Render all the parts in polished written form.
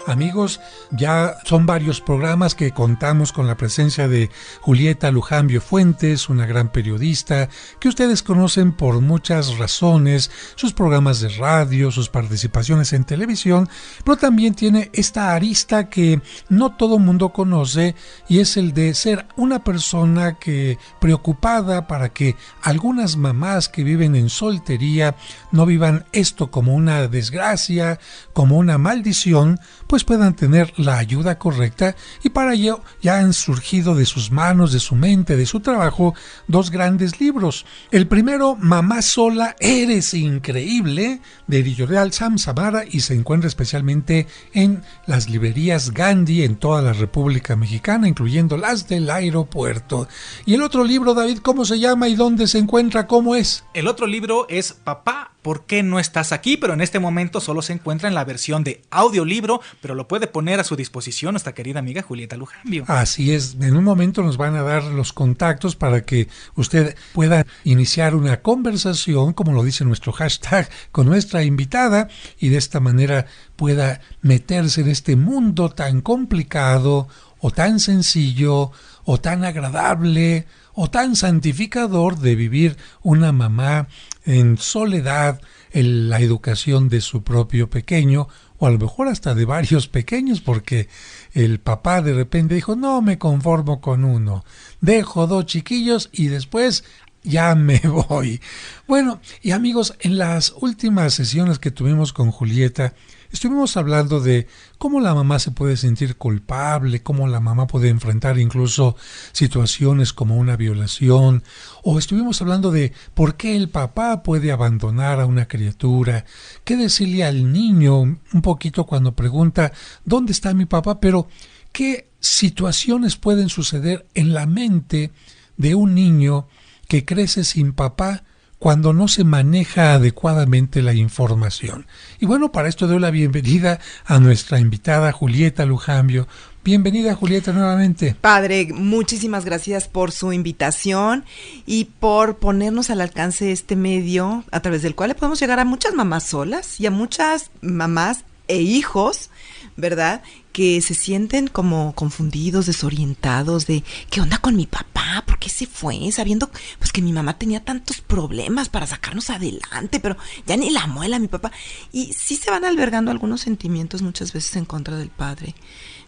Amigos, ya son varios programas que contamos con la presencia de Julieta Lujambio Fuentes, una gran periodista que ustedes conocen por muchas razones, sus programas de radio, sus participaciones en televisión, pero también tiene esta arista que no todo mundo conoce y es el de ser una persona que preocupada para que algunas mamás que viven en soltería no vivan esto como una desgracia, como una maldición, pues puedan tener la ayuda correcta, y para ello ya han surgido de sus manos, de su mente, de su trabajo, dos grandes libros. El primero, Mamá Sola, Eres Increíble, de Editorial Samsamara, y se encuentra especialmente en las librerías Gandhi en toda la República Mexicana, incluyendo las del aeropuerto. Y el otro libro, David, ¿cómo se llama y dónde se encuentra? ¿Cómo es? El otro libro es Papá, ¿por qué no estás aquí? Pero en este momento solo se encuentra en la versión de audiolibro, pero lo puede poner a su disposición nuestra querida amiga Julieta Lujambio. Así es, en un momento nos van a dar los contactos para que usted pueda iniciar una conversación, como lo dice nuestro hashtag, con nuestra invitada, y de esta manera pueda meterse en este mundo tan complicado, o tan sencillo, o tan agradable, o tan santificador de vivir una mamá en soledad, en la educación de su propio pequeño, o a lo mejor hasta de varios pequeños, porque el papá de repente dijo, no me conformo con uno, dejo 2 chiquillos y después ya me voy. Bueno, y amigos, en las últimas sesiones que tuvimos con Julieta, estuvimos hablando de cómo la mamá se puede sentir culpable, cómo la mamá puede enfrentar incluso situaciones como una violación, o estuvimos hablando de por qué el papá puede abandonar a una criatura, qué decirle al niño un poquito cuando pregunta ¿dónde está mi papá? Pero qué situaciones pueden suceder en la mente de un niño que crece sin papá cuando no se maneja adecuadamente la información. Y bueno, para esto doy la bienvenida a nuestra invitada Julieta Lujambio. Bienvenida, Julieta, nuevamente. Padre, muchísimas gracias por su invitación y por ponernos al alcance este medio a través del cual le podemos llegar a muchas mamás solas y a muchas mamás e hijos, ¿verdad?, que se sienten como confundidos, desorientados de ¿qué onda con mi papá? ¿Por qué se fue? Sabiendo pues que mi mamá tenía tantos problemas para sacarnos adelante, pero ya ni la muela mi papá. Y sí se van albergando algunos sentimientos muchas veces en contra del padre,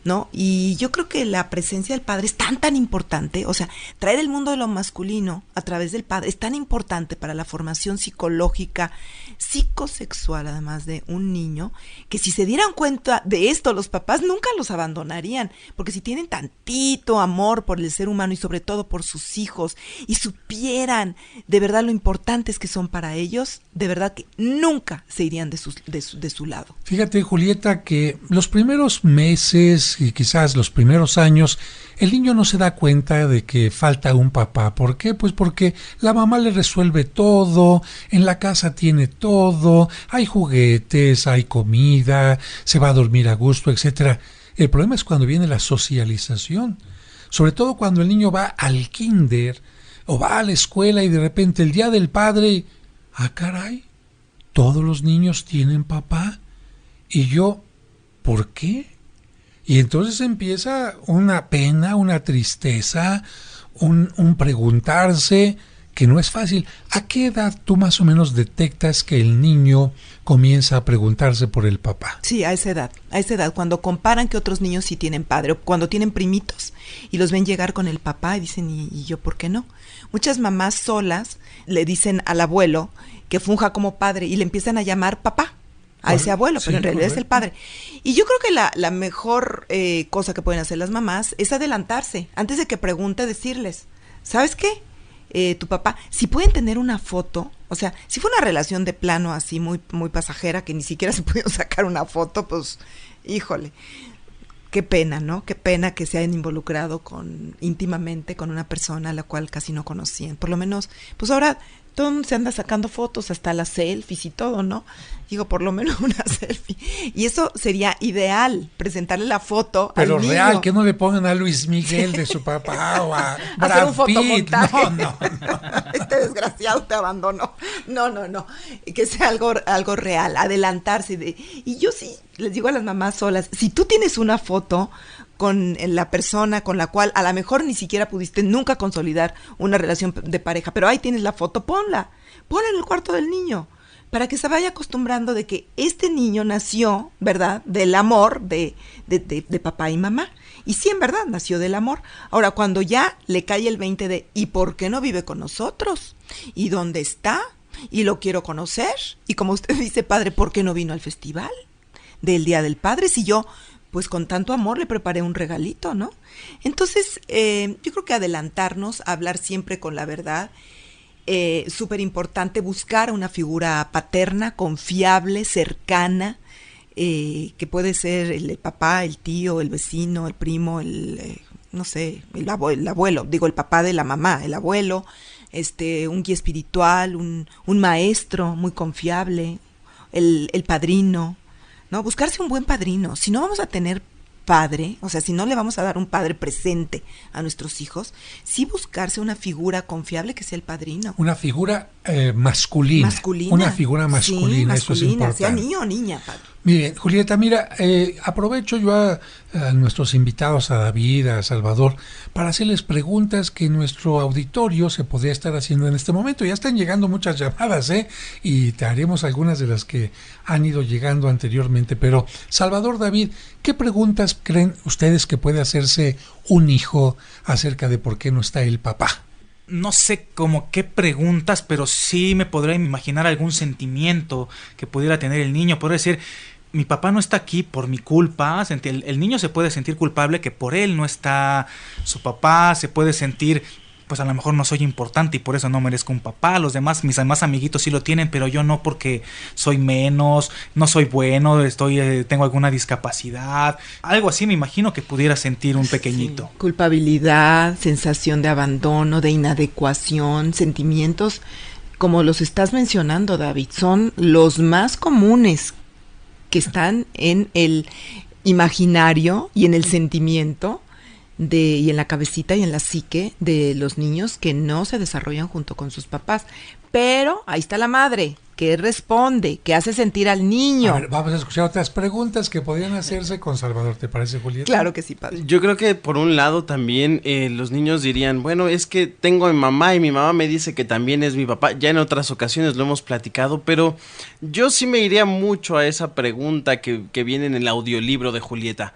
¿no? Y yo creo que la presencia del padre es tan importante, o sea, traer el mundo de lo masculino a través del padre es tan importante para la formación psicológica, psicosexual, además de un niño, que si se dieran cuenta de esto, los papás nunca los abandonarían, porque si tienen tantito amor por el ser humano y sobre todo por sus hijos, y supieran de verdad lo importantes que son para ellos, de verdad que nunca se irían de su lado. Fíjate, Julieta, que los primeros meses y quizás los primeros años, el niño no se da cuenta de que falta un papá. ¿Por qué? Pues porque la mamá le resuelve todo, en la casa tiene todo, hay juguetes, hay comida, se va a dormir a gusto, etcétera. El problema es cuando viene la socialización, sobre todo cuando el niño va al kinder o va a la escuela y de repente el día del padre, caray, todos los niños tienen papá y yo, ¿por qué? Y entonces empieza una pena, una tristeza, un preguntarse que no es fácil. ¿A qué edad tú más o menos detectas que el niño comienza a preguntarse por el papá? Sí, a esa edad, cuando comparan que otros niños sí tienen padre, o cuando tienen primitos y los ven llegar con el papá y dicen, ¿y yo por qué no? Muchas mamás solas le dicen al abuelo que funja como padre y le empiezan a llamar papá a ese abuelo, pero en realidad es el padre. Y yo creo que la mejor cosa que pueden hacer las mamás es adelantarse. Antes de que pregunte, decirles, ¿sabes qué? Tu papá, si pueden tener una foto, o sea, si fue una relación de plano así muy, muy pasajera, que ni siquiera se pudieron sacar una foto, pues, híjole, qué pena, ¿no? Qué pena que se hayan involucrado íntimamente con una persona a la cual casi no conocían. Por lo menos, pues ahora todo el mundo se anda sacando fotos, hasta las selfies y todo, ¿no? Digo, por lo menos una selfie. Y eso sería ideal, presentarle la foto pero al niño. real, que no le pongan a Luis Miguel de su papá o a Hacer Brad un Pitt. fotomontaje. No. Este desgraciado te abandonó. No. Que sea algo real, adelantarse. Y yo sí les digo a las mamás solas, si tú tienes una foto con la persona con la cual a lo mejor ni siquiera pudiste nunca consolidar una relación de pareja, pero ahí tienes la foto, ponla en el cuarto del niño, para que se vaya acostumbrando de que este niño nació, ¿verdad?, del amor de papá y mamá. Y sí, en verdad, nació del amor. Ahora, cuando ya le cae el 20 de ¿y por qué no vive con nosotros? ¿Y dónde está? Y lo quiero conocer. Y como usted dice, padre, ¿por qué no vino al festival del Día del Padre? Si yo, pues con tanto amor le preparé un regalito, ¿no? Entonces, yo creo que adelantarnos, hablar siempre con la verdad, súper importante, buscar una figura paterna, confiable, cercana, que puede ser el papá, el tío, el vecino, el primo, no sé, el abuelo, digo, el papá de la mamá, el abuelo, un guía espiritual, un maestro muy confiable, el padrino, ¿no? Buscarse un buen padrino. Si no vamos a tener padre, o sea, si no le vamos a dar un padre presente a nuestros hijos, sí buscarse una figura confiable que sea el padrino. Una figura masculina. Una figura masculina, sí, eso es importante. Sea niño o niña, padre. Miren, Julieta, mira, aprovecho yo a nuestros invitados, a David, a Salvador, para hacerles preguntas que nuestro auditorio se podría estar haciendo en este momento. Ya están llegando muchas llamadas, y te haremos algunas de las que han ido llegando anteriormente. Pero, Salvador, David, ¿qué preguntas creen ustedes que puede hacerse un hijo acerca de por qué no está el papá? No sé como qué preguntas, pero sí me podría imaginar algún sentimiento que pudiera tener el niño. Podría decir, mi papá no está aquí por mi culpa. El niño se puede sentir culpable que por él no está su papá. Se puede sentir, pues a lo mejor no soy importante y por eso no merezco un papá. Los demás, mis demás amiguitos sí lo tienen, pero yo no, porque soy menos, no soy bueno, tengo alguna discapacidad. Algo así me imagino que pudiera sentir un pequeñito. Sí. Culpabilidad, sensación de abandono, de inadecuación, sentimientos como los estás mencionando, David, son los más comunes que están en el imaginario y en el sentimiento y en la cabecita y en la psique de los niños que no se desarrollan junto con sus papás. Pero ahí está la madre, que responde, que hace sentir al niño. A ver, vamos a escuchar otras preguntas que podrían hacerse con Salvador, ¿te parece, Julieta? Claro que sí, padre. Yo creo que por un lado también los niños dirían, bueno, es que tengo a mi mamá y mi mamá me dice que también es mi papá. Ya en otras ocasiones lo hemos platicado, pero yo sí me iría mucho a esa pregunta que viene en el audiolibro de Julieta.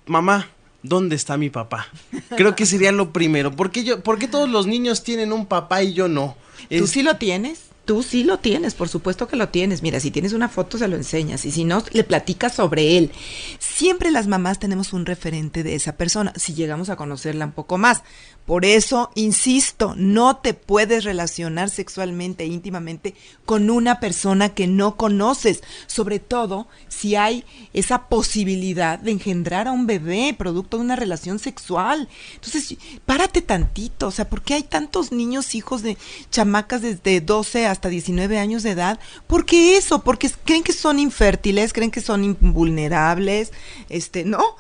Mamá, ¿dónde está mi papá? Creo que sería lo primero. ¿Por qué todos los niños tienen un papá y yo no? ¿Tú sí lo tienes? Tú sí lo tienes, por supuesto que lo tienes. Mira, si tienes una foto se lo enseñas y si no, le platicas sobre él. Siempre las mamás tenemos un referente de esa persona, si llegamos a conocerla un poco más. Por eso, insisto, no te puedes relacionar sexualmente e íntimamente con una persona que no conoces, sobre todo si hay esa posibilidad de engendrar a un bebé producto de una relación sexual. Entonces, párate tantito, o sea, ¿por qué hay tantos niños, hijos de chamacas desde 12 hasta 19 años de edad? ¿Por qué eso? Porque creen que son infértiles, creen que son invulnerables, ¿no?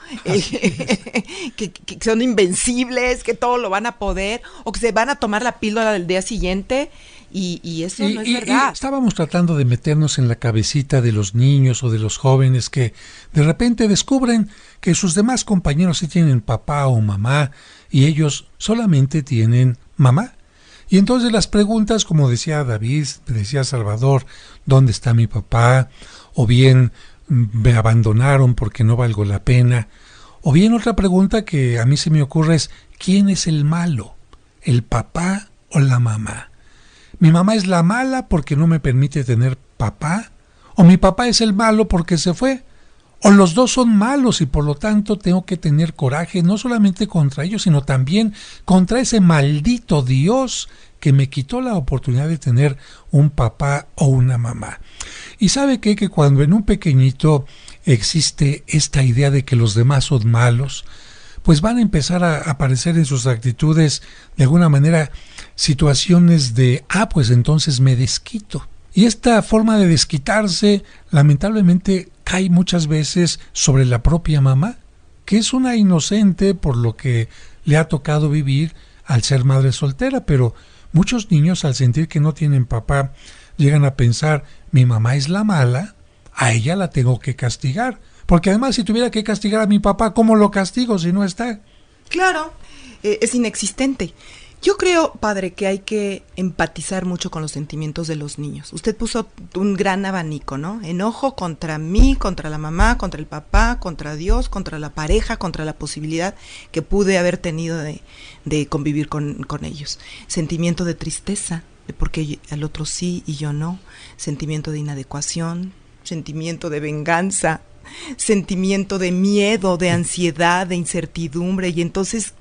Que son invencibles, que todo lo van a poder, o que se van a tomar la píldora del día siguiente, y eso no es verdad. Estábamos tratando de meternos en la cabecita de los niños o de los jóvenes que de repente descubren que sus demás compañeros sí tienen papá o mamá y ellos solamente tienen mamá. Y entonces las preguntas, como decía David, decía Salvador, ¿dónde está mi papá? O bien, me abandonaron porque no valgo la pena. O bien otra pregunta que a mí se me ocurre es, ¿quién es el malo? ¿El papá o la mamá? ¿Mi mamá es la mala porque no me permite tener papá? ¿O mi papá es el malo porque se fue? ¿O los dos son malos y por lo tanto tengo que tener coraje no solamente contra ellos, sino también contra ese maldito Dios que me quitó la oportunidad de tener un papá o una mamá? Y ¿sabe qué? Que cuando en un pequeñito existe esta idea de que los demás son malos, pues van a empezar a aparecer en sus actitudes de alguna manera situaciones de, pues entonces me desquito. Y esta forma de desquitarse lamentablemente cae muchas veces sobre la propia mamá, que es una inocente por lo que le ha tocado vivir al ser madre soltera, pero muchos niños al sentir que no tienen papá llegan a pensar, mi mamá es la mala, a ella la tengo que castigar, porque además si tuviera que castigar a mi papá, ¿cómo lo castigo si no está? Claro, es inexistente. Yo creo, padre, que hay que empatizar mucho con los sentimientos de los niños. Usted puso un gran abanico, ¿no? Enojo contra mí, contra la mamá, contra el papá, contra Dios, contra la pareja, contra la posibilidad que pude haber tenido de convivir con ellos. Sentimiento de tristeza, de por qué al otro sí y yo no. Sentimiento de inadecuación, sentimiento de venganza, sentimiento de miedo, de ansiedad, de incertidumbre. Y entonces,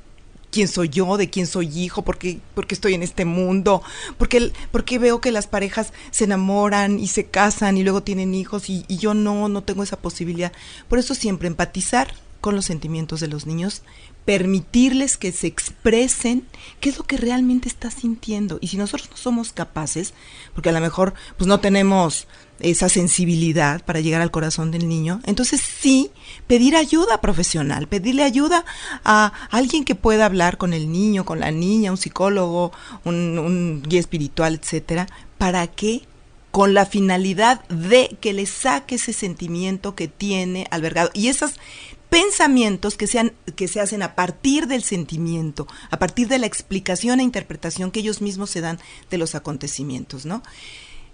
¿quién soy yo? ¿De quién soy hijo? ¿Por qué estoy en este mundo? ¿Por qué veo que las parejas se enamoran y se casan y luego tienen hijos y yo no tengo esa posibilidad? Por eso siempre empatizar con los sentimientos de los niños, permitirles que se expresen qué es lo que realmente está sintiendo. Y si nosotros no somos capaces, porque a lo mejor pues no tenemos esa sensibilidad para llegar al corazón del niño, entonces sí, pedir ayuda profesional, pedirle ayuda a alguien que pueda hablar con el niño, con la niña, un psicólogo, un guía espiritual, etcétera, para que con la finalidad de que le saque ese sentimiento que tiene albergado y esos pensamientos que se hacen a partir del sentimiento, a partir de la explicación e interpretación que ellos mismos se dan de los acontecimientos, ¿no?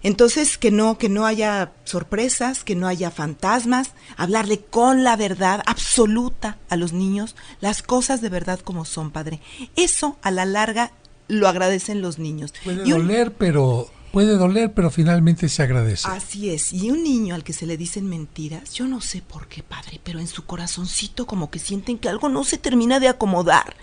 Entonces, que no haya sorpresas, que no haya fantasmas, hablarle con la verdad absoluta a los niños, las cosas de verdad como son, padre. Eso, a la larga, lo agradecen los niños. Puede doler, pero finalmente se agradece. Así es. Y un niño al que se le dicen mentiras, yo no sé por qué, padre, pero en su corazoncito como que sienten que algo no se termina de acomodar.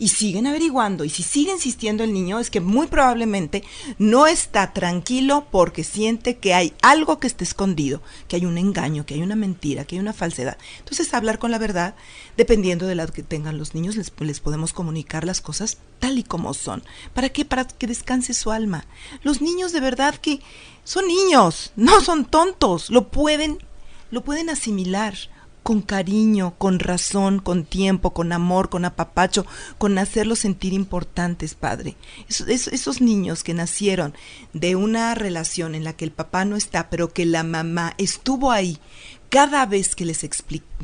Y siguen averiguando, y si sigue insistiendo el niño, es que muy probablemente no está tranquilo porque siente que hay algo que está escondido, que hay un engaño, que hay una mentira, que hay una falsedad. Entonces, hablar con la verdad, dependiendo de la que tengan los niños, les podemos comunicar las cosas tal y como son. ¿Para qué? Para que descanse su alma. Los niños de verdad que son niños, no son tontos, lo pueden asimilar con cariño, con razón, con tiempo, con amor, con apapacho, con hacerlos sentir importantes, padre. Esos niños que nacieron de una relación en la que el papá no está, pero que la mamá estuvo ahí, cada vez que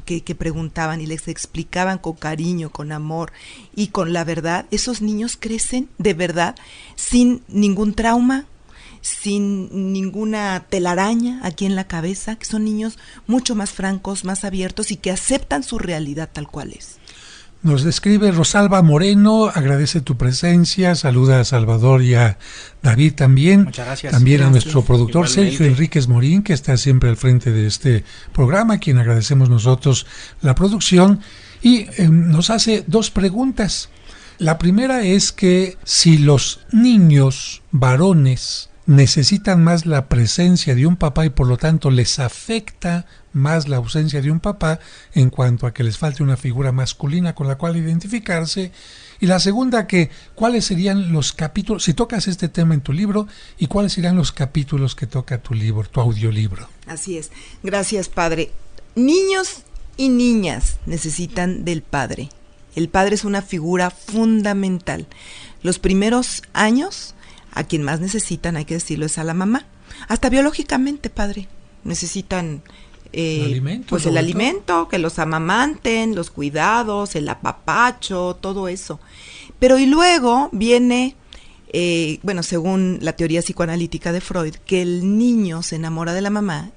que preguntaban y les explicaban con cariño, con amor y con la verdad, esos niños crecen de verdad sin ningún trauma, sin ninguna telaraña aquí en la cabeza, que son niños mucho más francos, más abiertos y que aceptan su realidad tal cual es. Nos describe Rosalba Moreno, agradece tu presencia, saluda a Salvador y a David también. Muchas gracias. También Gracias. a nuestro productor Igualmente. Sergio Enríquez Morín, que está siempre al frente de este programa, a quien agradecemos nosotros la producción, y nos hace dos preguntas. La primera es que si los niños varones necesitan más la presencia de un papá y por lo tanto les afecta más la ausencia de un papá en cuanto a que les falte una figura masculina con la cual identificarse. Y la segunda, que cuáles serían los capítulos, si tocas este tema en tu libro, y cuáles serían los capítulos que toca tu libro, tu audiolibro. Así es. Gracias, padre. Niños y niñas necesitan del padre. El padre es una figura fundamental. Los primeros años, a quien más necesitan, hay que decirlo, es a la mamá. Hasta biológicamente, padre, necesitan Alimento, el alimento, que los amamanten, los cuidados, el apapacho, todo eso. Pero y luego viene, según la teoría psicoanalítica de Freud, que el niño se enamora de la mamá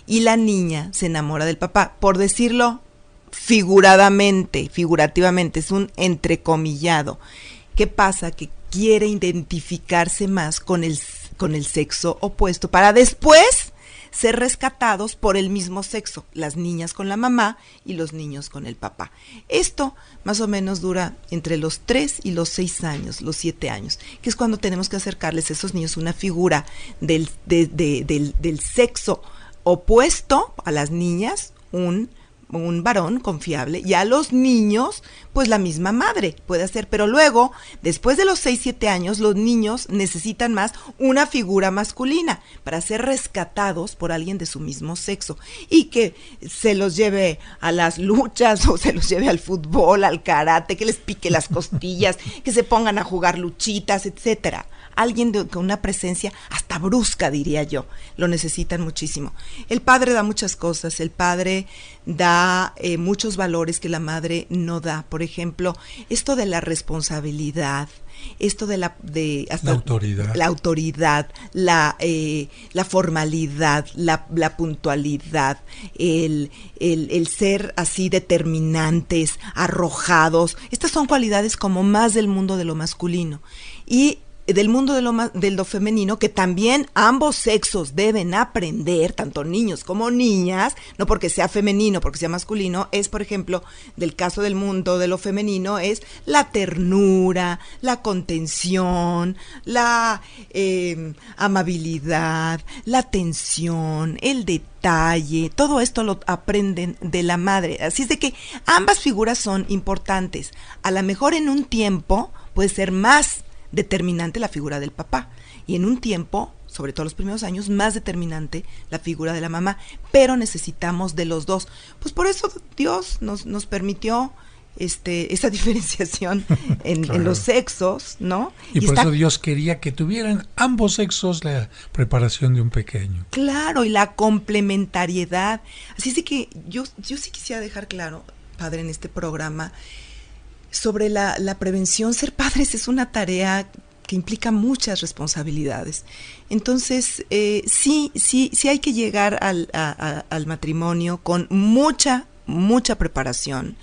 y la niña se enamora del papá, por decirlo figurativamente, es un entrecomillado. ¿Qué pasa? Que quiere identificarse más con el sexo opuesto para después ser rescatados por el mismo sexo, las niñas con la mamá y los niños con el papá. Esto más o menos dura entre los 3 y los 6 años, los 7 años, que es cuando tenemos que acercarles a esos niños una figura del sexo opuesto a las niñas, un un varón confiable, y a los niños, pues la misma madre puede hacer, pero luego, después de los 6, 7 años, los niños necesitan más una figura masculina para ser rescatados por alguien de su mismo sexo, y que se los lleve a las luchas, o se los lleve al fútbol, al karate, que les pique las costillas, que se pongan a jugar luchitas, etcétera. Alguien con una presencia hasta brusca, diría yo. Lo necesitan muchísimo. El padre da muchas cosas. El padre da muchos valores que la madre no da. Por ejemplo, esto de la responsabilidad, esto de la autoridad, la formalidad, la puntualidad, el ser así determinantes, arrojados. Estas son cualidades como más del mundo de lo masculino. Y del mundo de lo femenino, que también ambos sexos deben aprender, tanto niños como niñas, no porque sea femenino, porque sea masculino, es, por ejemplo, del caso del mundo de lo femenino, es la ternura, la contención, la amabilidad, la atención, el detalle. Todo esto lo aprenden de la madre. Así es de que ambas figuras son importantes. A lo mejor en un tiempo puede ser más determinante la figura del papá, y en un tiempo, sobre todo los primeros años, más determinante la figura de la mamá, pero necesitamos de los dos. Pues por eso Dios nos permitió esa diferenciación en los sexos, ¿no? Y por eso Dios quería que tuvieran ambos sexos la preparación de un pequeño. Claro, y la complementariedad. Así es que yo sí quisiera dejar claro, padre, en este programa, sobre la prevención. Ser padres es una tarea que implica muchas responsabilidades. Entonces, sí hay que llegar al matrimonio con mucha preparación.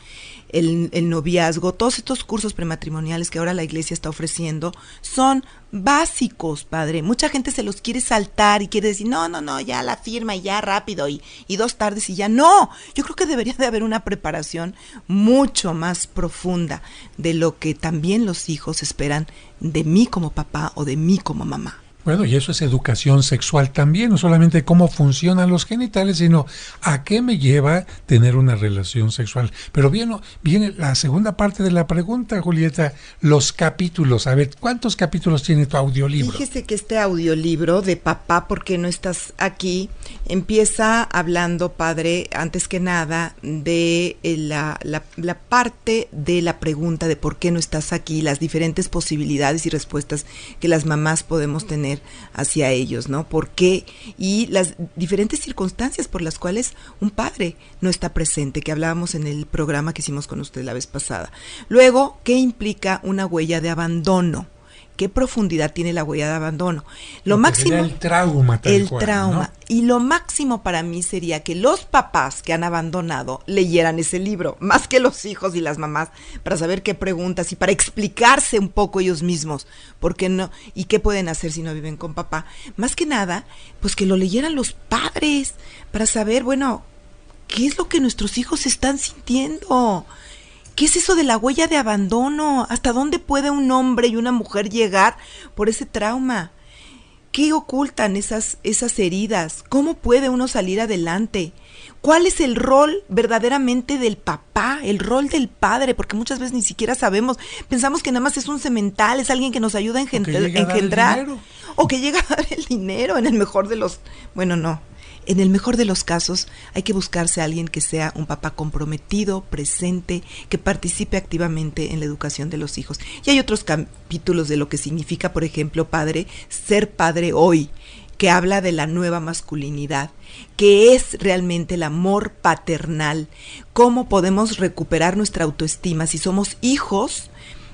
El noviazgo, todos estos cursos prematrimoniales que ahora la iglesia está ofreciendo son básicos, padre. Mucha gente se los quiere saltar y quiere decir, no, ya la firma y ya rápido y 2 tardes y ya. No, yo creo que debería de haber una preparación mucho más profunda de lo que también los hijos esperan de mí como papá o de mí como mamá. Bueno, y eso es educación sexual también, no solamente cómo funcionan los genitales, sino a qué me lleva tener una relación sexual. Pero viene la segunda parte de la pregunta, Julieta, los capítulos. A ver, ¿cuántos capítulos tiene tu audiolibro? Fíjese que este audiolibro de Papá, ¿por qué no estás aquí?, empieza hablando, padre, antes que nada, de la parte de la pregunta de por qué no estás aquí, las diferentes posibilidades y respuestas que las mamás podemos tener hacia ellos, ¿no? ¿Por qué? Y las diferentes circunstancias por las cuales un padre no está presente, que hablábamos en el programa que hicimos con usted la vez pasada. Luego, ¿qué implica una huella de abandono? ¿Qué profundidad tiene la huella de abandono? Lo máximo, el trauma, ¿no? Y lo máximo para mí sería que los papás que han abandonado leyeran ese libro, más que los hijos y las mamás, para saber qué preguntas y para explicarse un poco ellos mismos, por qué no, y qué pueden hacer si no viven con papá. Más que nada, pues que lo leyeran los padres, para saber, bueno, ¿qué es lo que nuestros hijos están sintiendo? ¿Qué es eso de la huella de abandono? ¿Hasta dónde puede un hombre y una mujer llegar por ese trauma? ¿Qué ocultan esas heridas? ¿Cómo puede uno salir adelante? ¿Cuál es el rol verdaderamente del papá, el rol del padre? Porque muchas veces ni siquiera sabemos. Pensamos que nada más es un semental, es alguien que nos ayuda a engendrar. O que llega a dar el dinero, en el mejor de los... Bueno, no. En el mejor de los casos, hay que buscarse a alguien que sea un papá comprometido, presente, que participe activamente en la educación de los hijos. Y hay otros capítulos de lo que significa, por ejemplo, padre, ser padre hoy, que habla de la nueva masculinidad, que es realmente el amor paternal, cómo podemos recuperar nuestra autoestima si somos hijos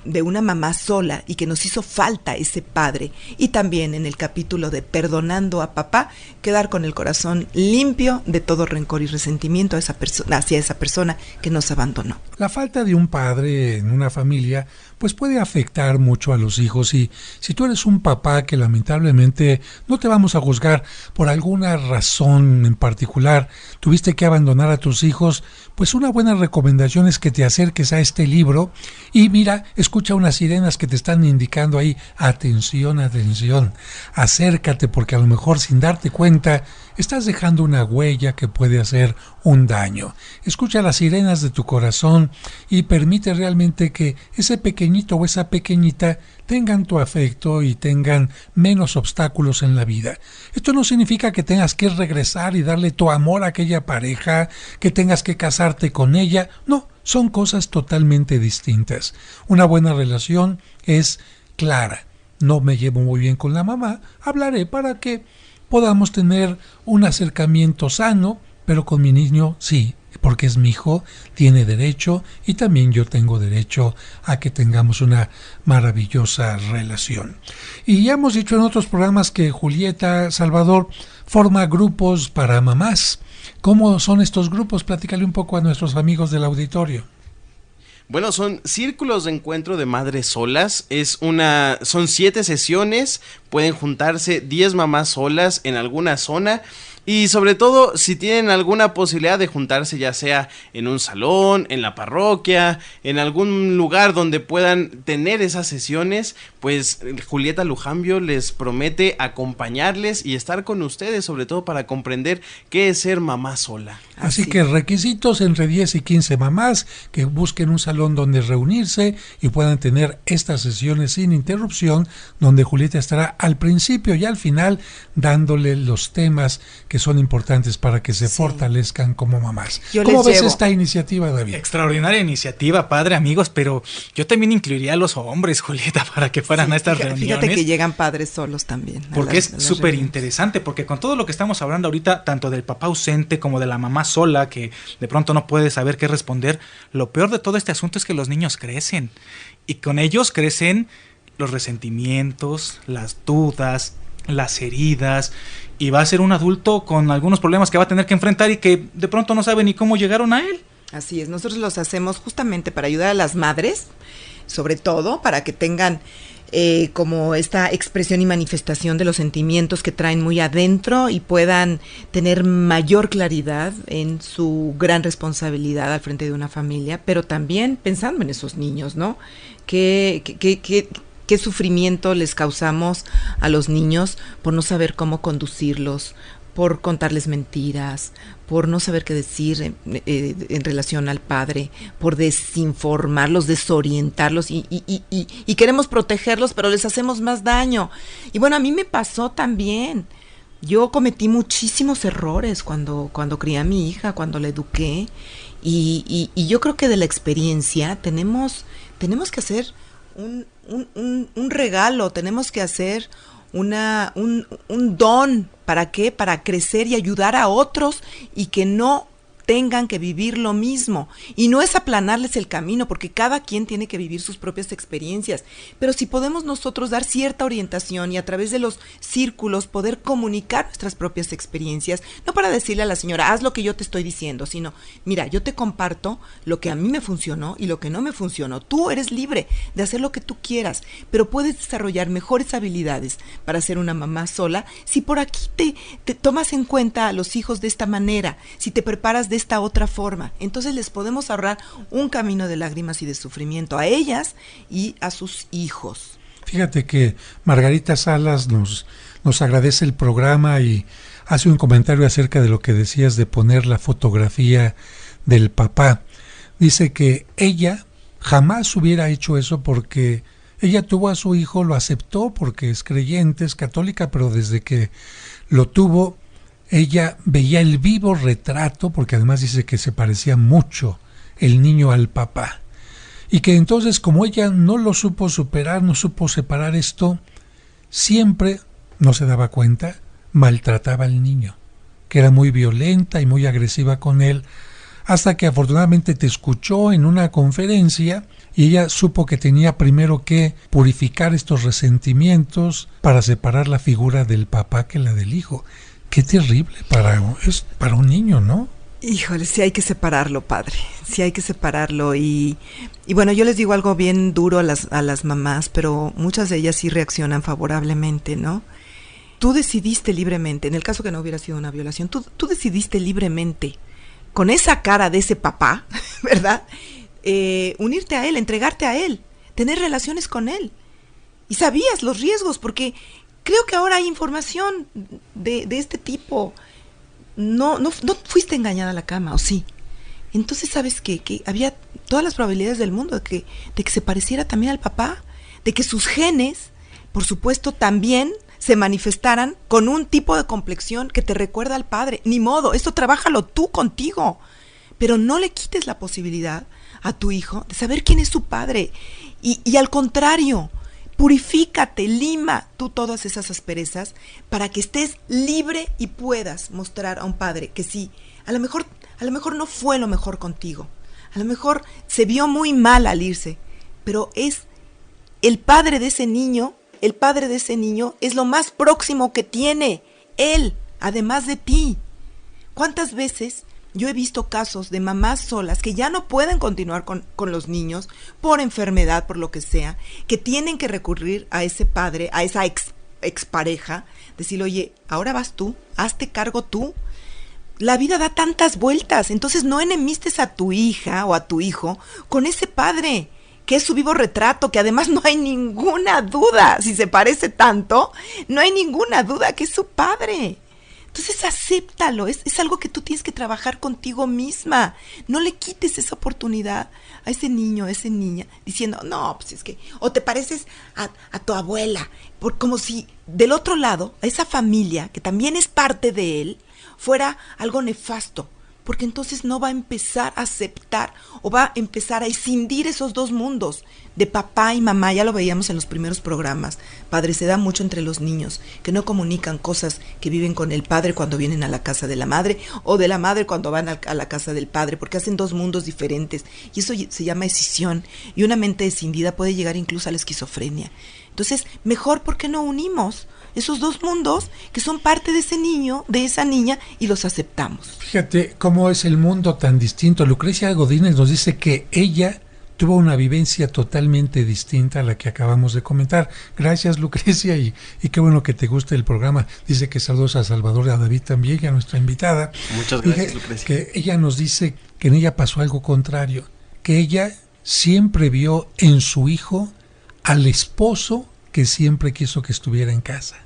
de una mamá sola y que nos hizo falta ese padre. Y también en el capítulo de perdonando a papá, quedar con el corazón limpio de todo rencor y resentimiento hacia esa persona que nos abandonó. La falta de un padre en una familia pues puede afectar mucho a los hijos, y si tú eres un papá que lamentablemente no te vamos a juzgar por alguna razón en particular, tuviste que abandonar a tus hijos, pues una buena recomendación es que te acerques a este libro y mira, escucha unas sirenas que te están indicando ahí, atención, acércate, porque a lo mejor sin darte cuenta estás dejando una huella que puede hacer un daño. Escucha las sirenas de tu corazón y permite realmente que ese pequeñito o esa pequeñita tengan tu afecto y tengan menos obstáculos en la vida. Esto no significa que tengas que regresar y darle tu amor a aquella pareja, que tengas que casarte con ella. No, son cosas totalmente distintas. Una buena relación es clara. No me llevo muy bien con la mamá, hablaré para que podamos tener un acercamiento sano, pero con mi niño sí, porque es mi hijo, tiene derecho y también yo tengo derecho a que tengamos una maravillosa relación. Y ya hemos dicho en otros programas que Julieta Salvador forma grupos para mamás. ¿Cómo son estos grupos? Platícale un poco a nuestros amigos del auditorio. Bueno, son círculos de encuentro de madres solas, son 7 sesiones, pueden juntarse 10 mamás solas en alguna zona. Y sobre todo, si tienen alguna posibilidad de juntarse, ya sea en un salón, en la parroquia, en algún lugar donde puedan tener esas sesiones, pues Julieta Lujambio les promete acompañarles y estar con ustedes, sobre todo para comprender qué es ser mamá sola. Así que requisitos entre 10 y 15 mamás que busquen un salón donde reunirse y puedan tener estas sesiones sin interrupción, donde Julieta estará al principio y al final dándole los temas que son importantes para que se fortalezcan como mamás. ¿Cómo ves esta iniciativa, David? Extraordinaria iniciativa, padre, amigos, pero yo también incluiría a los hombres, Julieta, para que fueran a estas reuniones. Fíjate que llegan padres solos también. Porque es súper interesante, porque con todo lo que estamos hablando ahorita, tanto del papá ausente como de la mamá sola, que de pronto no puede saber qué responder, lo peor de todo este asunto es que los niños crecen, y con ellos crecen los resentimientos, las dudas, las heridas, y va a ser un adulto con algunos problemas que va a tener que enfrentar y que de pronto no sabe ni cómo llegaron a él. Así es, nosotros los hacemos justamente para ayudar a las madres, sobre todo para que tengan como esta expresión y manifestación de los sentimientos que traen muy adentro y puedan tener mayor claridad en su gran responsabilidad al frente de una familia, pero también pensando en esos niños, ¿no? ¿Qué sufrimiento les causamos a los niños por no saber cómo conducirlos, por contarles mentiras, por no saber qué decir en relación al padre, por desinformarlos, desorientarlos y queremos protegerlos, pero les hacemos más daño? Y bueno, a mí me pasó también. Yo cometí muchísimos errores cuando crié a mi hija, cuando la eduqué, y yo creo que de la experiencia tenemos que hacer un regalo, tenemos que hacer un don. ¿Para qué? Para crecer y ayudar a otros y que no tengan que vivir lo mismo. Y no es aplanarles el camino, porque cada quien tiene que vivir sus propias experiencias. Pero si podemos nosotros dar cierta orientación y a través de los círculos poder comunicar nuestras propias experiencias, no para decirle a la señora, haz lo que yo te estoy diciendo, sino, mira, yo te comparto lo que a mí me funcionó y lo que no me funcionó. Tú eres libre de hacer lo que tú quieras, pero puedes desarrollar mejores habilidades para ser una mamá sola si por aquí te tomas en cuenta a los hijos de esta manera, si te preparas de esta otra forma. Entonces les podemos ahorrar un camino de lágrimas y de sufrimiento a ellas y a sus hijos. Fíjate que Margarita Salas nos agradece el programa y hace un comentario acerca de lo que decías de poner la fotografía del papá. Dice que ella jamás hubiera hecho eso porque ella tuvo a su hijo, lo aceptó porque es creyente, es católica, pero desde que lo tuvo, ella veía el vivo retrato, porque además dice que se parecía mucho el niño al papá. Y que entonces, como ella no lo supo superar, no supo separar esto, siempre, no se daba cuenta, maltrataba al niño, que era muy violenta y muy agresiva con él, hasta que afortunadamente te escuchó en una conferencia y ella supo que tenía primero que purificar estos resentimientos para separar la figura del papá que la del hijo. Qué terrible para un niño, ¿no? Híjole, sí hay que separarlo, padre, sí hay que separarlo y bueno, yo les digo algo bien duro a las mamás, pero muchas de ellas sí reaccionan favorablemente, ¿no? Tú decidiste libremente, en el caso que no hubiera sido una violación, tú decidiste libremente, con esa cara de ese papá, ¿verdad? Unirte a él, entregarte a él, tener relaciones con él. Y sabías los riesgos, porque creo que ahora hay información de este tipo. no fuiste engañada a la cama, ¿o sí? Entonces, ¿sabes qué? Que había todas las probabilidades del mundo de que se pareciera también al papá, de que sus genes, por supuesto, también se manifestaran con un tipo de complexión que te recuerda al padre. Ni modo, esto trabájalo tú contigo, pero no le quites la posibilidad a tu hijo de saber quién es su padre. Y al contrario, purifícate, lima tú todas esas asperezas para que estés libre y puedas mostrar a un padre que sí, a lo mejor no fue lo mejor contigo, a lo mejor se vio muy mal al irse, pero es el padre de ese niño es lo más próximo que tiene él, además de ti. ¿Cuántas veces yo he visto casos de mamás solas que ya no pueden continuar con los niños por enfermedad, por lo que sea, que tienen que recurrir a ese padre, a esa expareja, decirle, oye, ahora vas tú, hazte cargo tú. La vida da tantas vueltas, entonces no enemistes a tu hija o a tu hijo con ese padre, que es su vivo retrato, que además no hay ninguna duda, si se parece tanto, no hay ninguna duda que es su padre. Entonces acéptalo, es algo que tú tienes que trabajar contigo misma. No le quites esa oportunidad a ese niño, a esa niña, diciendo, no, pues es que, o te pareces a tu abuela, como si del otro lado, a esa familia, que también es parte de él, fuera algo nefasto, porque entonces no va a empezar a aceptar o va a empezar a escindir esos dos mundos de papá y mamá. Ya lo veíamos en los primeros programas. Padre, se da mucho entre los niños que no comunican cosas que viven con el padre cuando vienen a la casa de la madre, o de la madre cuando van a la casa del padre, porque hacen dos mundos diferentes, y eso se llama escisión, y una mente escindida puede llegar incluso a la esquizofrenia. Entonces, mejor, ¿por qué no unimos esos dos mundos que son parte de ese niño, de esa niña, y los aceptamos? Fíjate cómo es el mundo tan distinto. Lucrecia Godínez nos dice que ella tuvo una vivencia totalmente distinta a la que acabamos de comentar. Gracias, Lucrecia, y qué bueno que te guste el programa. Dice que saludos a Salvador y a David también, y a nuestra invitada. Muchas gracias, Lucrecia. Que ella nos dice que en ella pasó algo contrario, que ella siempre vio en su hijo al esposo que siempre quiso que estuviera en casa,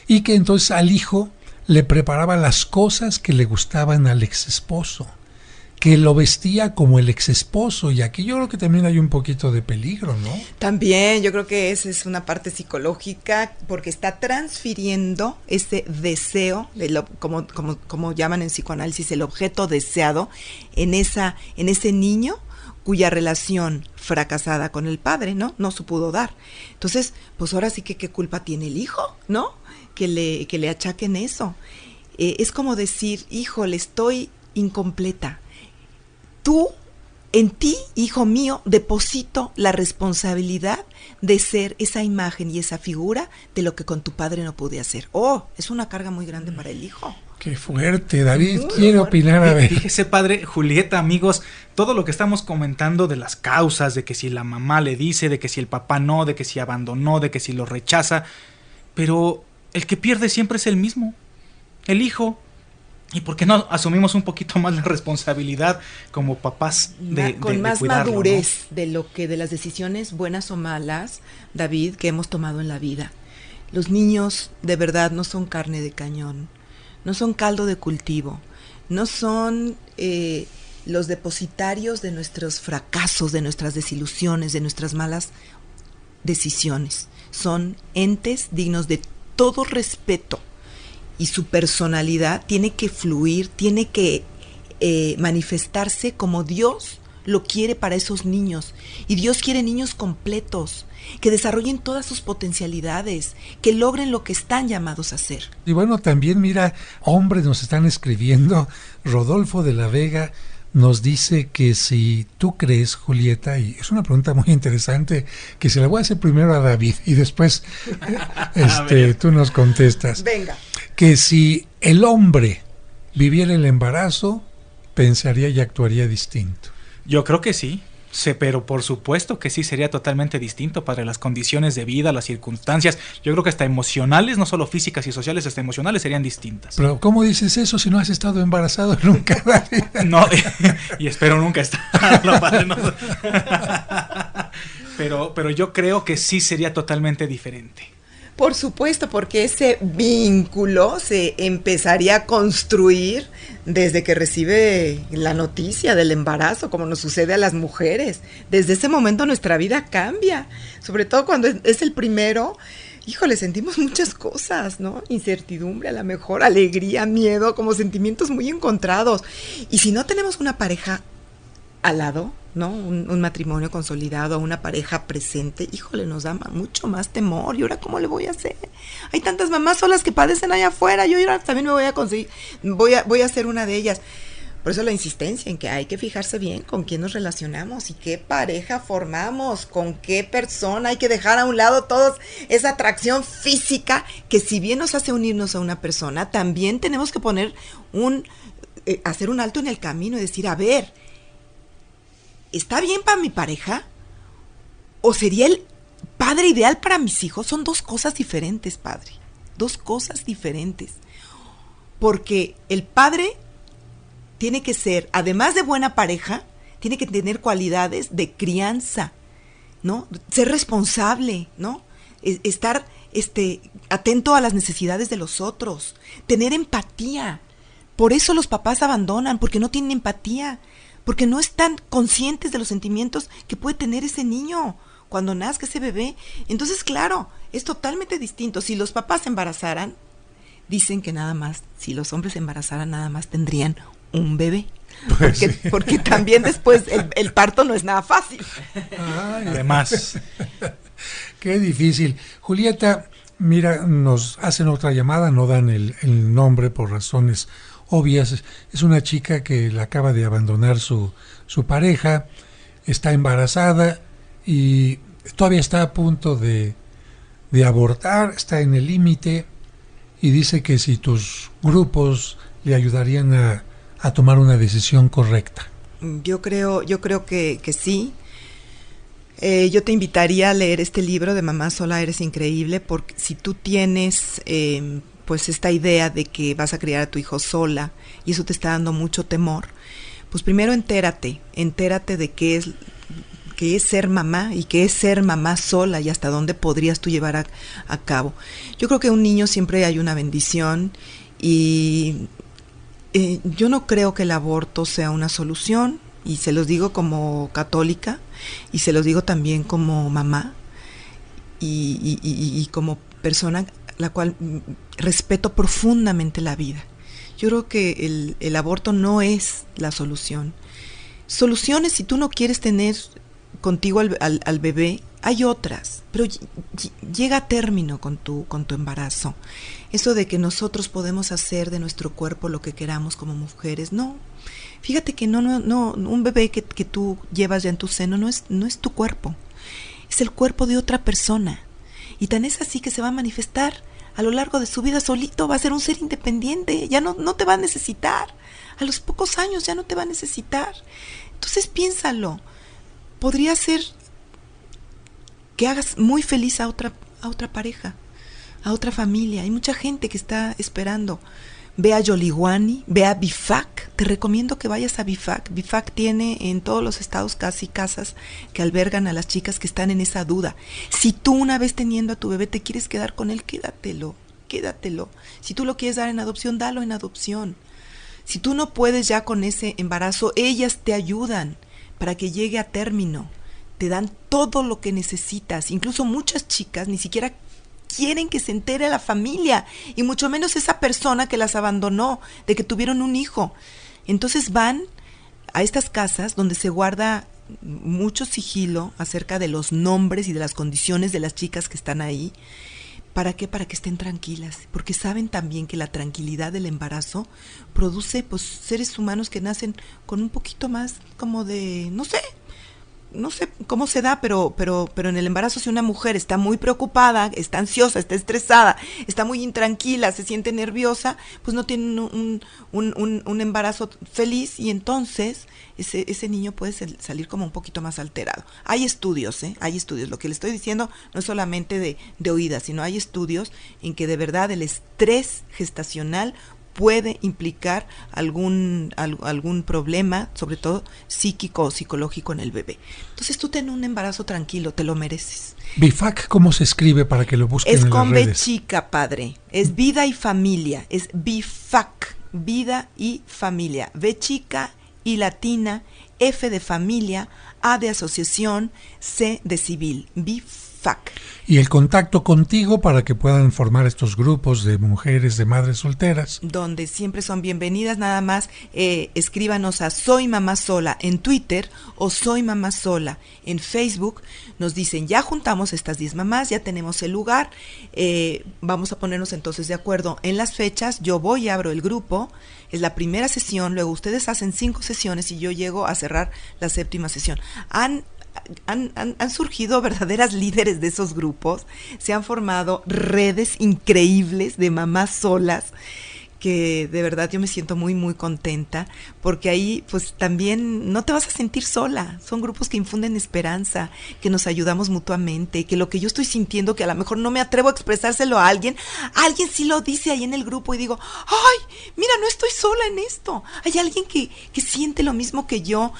y que entonces al hijo le preparaba las cosas que le gustaban al ex esposo, que lo vestía como el ex esposo, y aquí yo creo que también hay un poquito de peligro, ¿no? También yo creo que esa es una parte psicológica, porque está transfiriendo ese deseo, como llaman en psicoanálisis, el objeto deseado, en ese niño cuya relación fracasada con el padre, no se pudo dar. Entonces, pues ahora sí que qué culpa tiene el hijo, ¿no? Que le achaquen eso. Es como decir, híjole, estoy incompleta. En ti, hijo mío, deposito la responsabilidad de ser esa imagen y esa figura de lo que con tu padre no pude hacer. Es una carga muy grande para el hijo. Qué fuerte. David quiere opinar, a ver. Fíjese, padre, Julieta, amigos, todo lo que estamos comentando de las causas, de que si la mamá le dice, de que si el papá no, de que si abandonó, de que si lo rechaza, pero el que pierde siempre es el mismo, el hijo. ¿Y por qué no asumimos un poquito más la responsabilidad como papás con más cuidarlo, madurez, ¿no? de las decisiones buenas o malas, David, que hemos tomado en la vida? Los niños de verdad no son carne de cañón, no son caldo de cultivo, no son los depositarios de nuestros fracasos, de nuestras desilusiones, de nuestras malas decisiones. Son entes dignos de todo respeto, y su personalidad tiene que fluir, tiene que manifestarse como Dios lo quiere para esos niños. Y Dios quiere niños completos, que desarrollen todas sus potencialidades, que logren lo que están llamados a hacer. Y bueno, también mira, hombres nos están escribiendo. Rodolfo de la Vega nos dice que si tú crees, Julieta, y es una pregunta muy interesante, que se la voy a hacer primero a David y después tú nos contestas. Venga. Que si el hombre viviera el embarazo, pensaría y actuaría distinto. Yo creo que sí, pero por supuesto que sí sería totalmente distinto para las condiciones de vida, las circunstancias. Yo creo que hasta emocionales, no solo físicas y sociales, hasta emocionales serían distintas. Pero ¿cómo dices eso si no has estado embarazado nunca? No, y espero nunca estarlo, padre, no. Pero yo creo que sí sería totalmente diferente. Por supuesto, porque ese vínculo se empezaría a construir desde que recibe la noticia del embarazo, como nos sucede a las mujeres. Desde ese momento nuestra vida cambia, sobre todo cuando es el primero. Híjole, sentimos muchas cosas, ¿no? Incertidumbre, a lo mejor, alegría, miedo, como sentimientos muy encontrados. Y si no tenemos una pareja al lado, ¿no? Un matrimonio consolidado, una pareja presente, híjole, nos da mucho más temor. ¿Y ahora cómo le voy a hacer? Hay tantas mamás solas que padecen allá afuera. Yo ahora también me voy a conseguir, voy a ser una de ellas. Por eso la insistencia en que hay que fijarse bien con quién nos relacionamos y qué pareja formamos, con qué persona. Hay que dejar a un lado toda esa atracción física que, si bien nos hace unirnos a una persona, también tenemos que poner hacer un alto en el camino y decir, a ver, ¿está bien para mi pareja? ¿O sería el padre ideal para mis hijos? Son dos cosas diferentes, padre. Dos cosas diferentes. Porque el padre tiene que ser, además de buena pareja, tiene que tener cualidades de crianza, ¿no? Ser responsable, ¿no? Estar atento a las necesidades de los otros, tener empatía. Por eso los papás abandonan, porque no tienen empatía, porque no están conscientes de los sentimientos que puede tener ese niño cuando nazca ese bebé. Entonces, claro, es totalmente distinto. Si los papás se embarazaran, dicen que nada más, si los hombres se embarazaran, nada más tendrían un bebé. Pues porque también después el parto no es nada fácil. Ay, Además, qué difícil. Julieta, mira, nos hacen otra llamada, no dan el nombre por razones obvias. Es una chica que la acaba de abandonar su pareja, está embarazada y todavía está a punto de abortar, está en el límite, y dice que si tus grupos le ayudarían a tomar una decisión correcta. Yo creo que sí. Yo te invitaría a leer este libro de Mamá Sola Eres Increíble, porque si tú tienes pues esta idea de que vas a criar a tu hijo sola y eso te está dando mucho temor, pues primero entérate de qué es ser mamá y qué es ser mamá sola y hasta dónde podrías tú llevar a cabo. Yo creo que un niño siempre hay una bendición y yo no creo que el aborto sea una solución, y se los digo como católica y se los digo también como mamá y como persona la cual respeto profundamente la vida. Yo creo que el aborto no es la solución. Soluciones, si tú no quieres tener contigo al bebé, hay otras, pero llega a término con tu embarazo. Eso de que nosotros podemos hacer de nuestro cuerpo lo que queramos como mujeres, no. Fíjate que no, un bebé que tú llevas ya en tu seno no es tu cuerpo, es el cuerpo de otra persona. Y tan es así que se va a manifestar a lo largo de su vida solito, va a ser un ser independiente, ya no te va a necesitar. A los pocos años ya no te va a necesitar. Entonces piénsalo, podría ser que hagas muy feliz a otra pareja, a otra familia. Hay mucha gente que está esperando. Ve a Yoliwani, ve a BIFAC. Te recomiendo que vayas a BIFAC. BIFAC tiene en todos los estados casi casas que albergan a las chicas que están en esa duda. Si tú, una vez teniendo a tu bebé, te quieres quedar con él, quédatelo. Si tú lo quieres dar en adopción, dalo en adopción. Si tú no puedes ya con ese embarazo, ellas te ayudan para que llegue a término. Te dan todo lo que necesitas. Incluso muchas chicas ni siquiera quieren que se entere la familia, y mucho menos esa persona que las abandonó, de que tuvieron un hijo. Entonces van a estas casas donde se guarda mucho sigilo acerca de los nombres y de las condiciones de las chicas que están ahí. ¿Para qué? Para que estén tranquilas, porque saben también que la tranquilidad del embarazo produce pues seres humanos que nacen con un poquito más como de, no sé cómo se da, pero en el embarazo, si una mujer está muy preocupada, está ansiosa, está estresada, está muy intranquila, se siente nerviosa, pues no tiene un embarazo feliz, y entonces ese niño puede salir como un poquito más alterado. Hay estudios, lo que le estoy diciendo no es solamente de oídas, sino hay estudios en que de verdad el estrés gestacional puede implicar algún problema, sobre todo psíquico o psicológico en el bebé. Entonces tú ten un embarazo tranquilo, te lo mereces. BIFAC, ¿cómo se escribe para que lo busquen en las redes? Es con B chica, padre. Es vida y familia. Es BIFAC, vida y familia. B chica y latina, F de familia, A de asociación, C de civil. BIFAC. Y el contacto contigo para que puedan formar estos grupos de mujeres, de madres solteras. Donde siempre son bienvenidas, nada más escríbanos a Soy Mamá Sola en Twitter o Soy Mamá Sola en Facebook. Nos dicen, ya juntamos estas 10 mamás, ya tenemos el lugar, vamos a ponernos entonces de acuerdo en las fechas. Yo voy y abro el grupo, es la primera sesión, luego ustedes hacen 5 sesiones y yo llego a cerrar la 7ª sesión. Han surgido verdaderas líderes de esos grupos, se han formado redes increíbles de mamás solas, que de verdad yo me siento muy muy contenta, porque ahí pues también no te vas a sentir sola, son grupos que infunden esperanza, que nos ayudamos mutuamente, que lo que yo estoy sintiendo, que a lo mejor no me atrevo a expresárselo a alguien sí lo dice ahí en el grupo y digo, ¡ay, mira, no estoy sola en esto! Hay alguien que siente lo mismo que yo,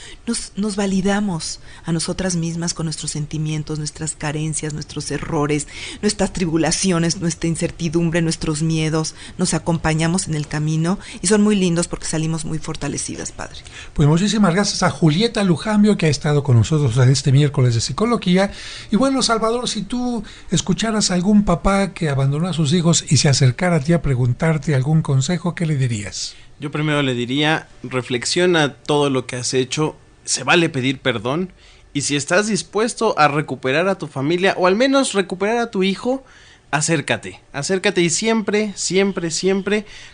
nos validamos a nosotras mismas con nuestros sentimientos, nuestras carencias, nuestros errores, nuestras tribulaciones, nuestra incertidumbre, nuestros miedos, nos acompañamos en el camino y son muy lindos porque salimos muy fortalecidas, padre. Pues muchísimas gracias a Julieta Lujambio, que ha estado con nosotros en este miércoles de psicología. Y bueno, Salvador, si tú escucharas a algún papá que abandonó a sus hijos y se acercara a ti a preguntarte algún consejo, ¿qué le dirías? Yo primero le diría, reflexiona todo lo que has hecho, se vale pedir perdón, y si estás dispuesto a recuperar a tu familia o al menos recuperar a tu hijo, acércate y siempre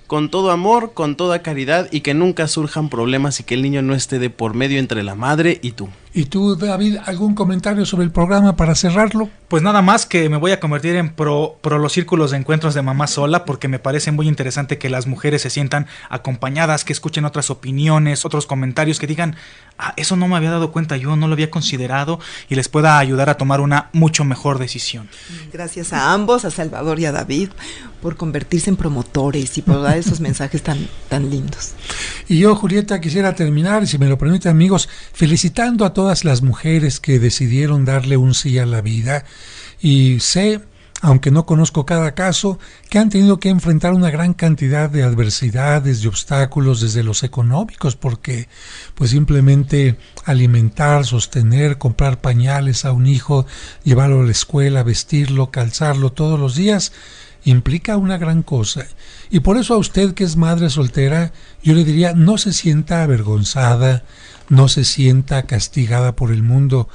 con todo amor, con toda caridad, y que nunca surjan problemas y que el niño no esté de por medio entre la madre y tú. ¿Y tú, David, algún comentario sobre el programa para cerrarlo? Pues nada más que me voy a convertir en pro los círculos de encuentros de mamá sola, porque me parece muy interesante que las mujeres se sientan acompañadas, que escuchen otras opiniones, otros comentarios, que digan, eso no me había dado cuenta, yo no lo había considerado, y les pueda ayudar a tomar una mucho mejor decisión. Gracias a ambos, a Salvador y a David, por convertirse en promotores y por dar esos mensajes tan lindos. Y yo, Julieta, quisiera terminar, si me lo permiten, amigos, felicitando a todas las mujeres que decidieron darle un sí a la vida. Y sé, aunque no conozco cada caso, que han tenido que enfrentar una gran cantidad de adversidades, de obstáculos, desde los económicos, porque pues simplemente alimentar, sostener, comprar pañales a un hijo, llevarlo a la escuela, vestirlo, calzarlo todos los días, implica una gran cosa. Y por eso a usted, que es madre soltera, yo le diría, no se sienta avergonzada, no se sienta castigada por el mundo.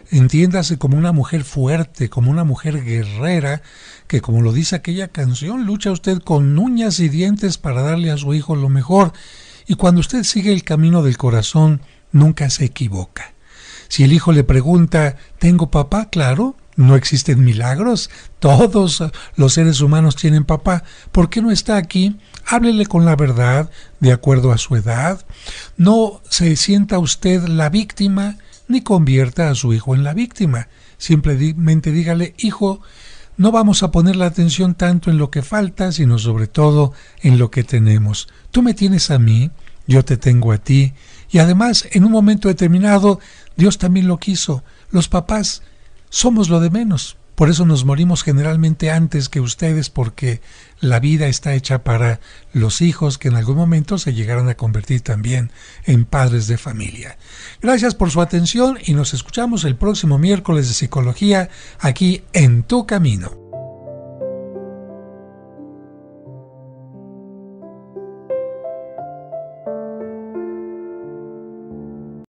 Entiéndase como una mujer fuerte, como una mujer guerrera, que, como lo dice aquella canción, lucha usted con uñas y dientes para darle a su hijo lo mejor. Y cuando usted sigue el camino del corazón, nunca se equivoca. Si el hijo le pregunta, ¿tengo papá? Claro, no existen milagros, todos los seres humanos tienen papá. ¿Por qué no está aquí? Háblele con la verdad, de acuerdo a su edad. No se sienta usted la víctima, ni convierta a su hijo en la víctima. Simplemente dígale, hijo, no vamos a poner la atención tanto en lo que falta, sino sobre todo en lo que tenemos. Tú me tienes a mí, yo te tengo a ti, y además, en un momento determinado, Dios también lo quiso. Los papás somos lo de menos. Por eso nos morimos generalmente antes que ustedes, porque la vida está hecha para los hijos que en algún momento se llegarán a convertir también en padres de familia. Gracias por su atención y nos escuchamos el próximo miércoles de Psicología aquí en Tu Camino.